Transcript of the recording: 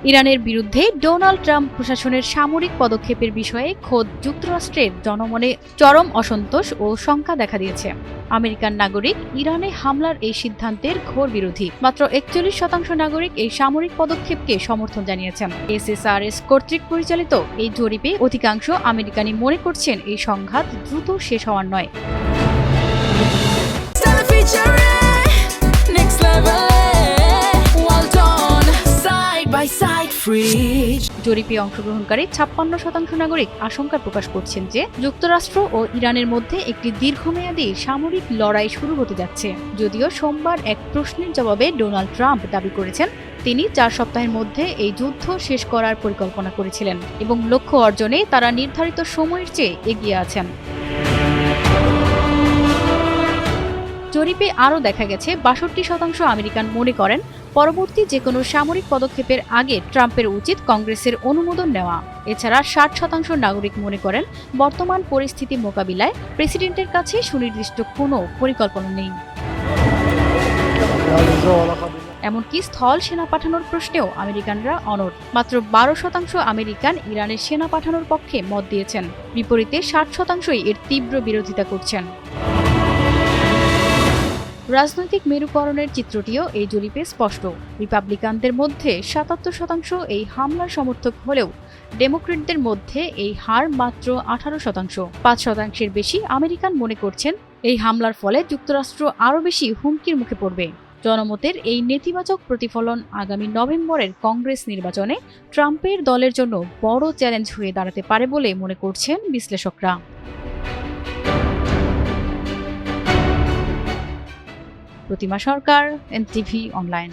ইরানের বিরুদ্ধে Donald Trump প্রশাসনের সামরিক পদক্ষেপের বিষয়ে খোদ যুক্তরাষ্ট্রের জনমনে চরম অসন্তোষ ও শঙ্কা দেখা দিয়েছে। আমেরিকান নাগরিক ইরানে হামলার এই সিদ্ধান্তের ঘোর বিরোধী। মাত্র ৪১% নাগরিক এই সামরিক পদক্ষেপকে সমর্থন জানিয়েছেন। SSRS কর্তৃক পরিচালিত এই জরিপে অধিকাংশ আমেরিকানি মনে করছেন এই সংঘাত দ্রুত শেষ হওয়ার নয়। জরিপে অংশগ্রহণকারী ৫৬% নাগরিক আশঙ্কা প্রকাশ করছেন যে যুক্তরাষ্ট্র ও ইরানের মধ্যে একটি দীর্ঘমেয়াদী সামরিক লড়াই শুরু হতে যাচ্ছে। যদিও সোমবার এক প্রশ্নের জবাবে ডোনাল্ড ট্রাম্প দাবি করেছেন তিনি ৪ সপ্তাহের মধ্যে এই যুদ্ধ শেষ করার পরিকল্পনা করেছিলেন এবং লক্ষ্য অর্জনে তারা নির্ধারিত সময়ের চেয়ে এগিয়ে আছেন। জরিপে আরও দেখা গেছে ৬২% আমেরিকান মনে করেন পরবর্তী যে কোনো সামরিক পদক্ষেপের আগে ট্রাম্পের উচিত কংগ্রেসের অনুমোদন নেওয়া। এছাড়া ৬০% নাগরিক মনে করেন বর্তমান পরিস্থিতি মোকাবিলায় প্রেসিডেন্টের কাছে সুনির্দিষ্ট কোনো পরিকল্পনা নেই। এমনকি স্থল সেনা পাঠানোর প্রশ্নেও আমেরিকানরা অনড়। মাত্র ১২% আমেরিকান ইরানের সেনা পাঠানোর পক্ষে মত দিয়েছেন, বিপরীতে ৬০%ই এর তীব্র বিরোধিতা করছেন। রাজনৈতিক মেরুকরণের চিত্রটিও এই জরিপে স্পষ্ট। রিপাবলিকানদের মধ্যে ৭৭% এই হামলার সমর্থক হলেও ডেমোক্রেটদের মধ্যে এই হার মাত্র ১৮%। ৫%-এর বেশি আমেরিকান মনে করছেন এই হামলার ফলে যুক্তরাষ্ট্র আরও বেশি হুমকির মুখে পড়বে। জনমতের এই নেতিবাচক প্রতিফলন আগামী নভেম্বরের কংগ্রেস নির্বাচনে ট্রাম্পের দলের জন্য বড় চ্যালেঞ্জ হয়ে দাঁড়াতে পারে বলে মনে করছেন বিশ্লেষকরা। প্রতিমা সরকার, NTV অনলাইন।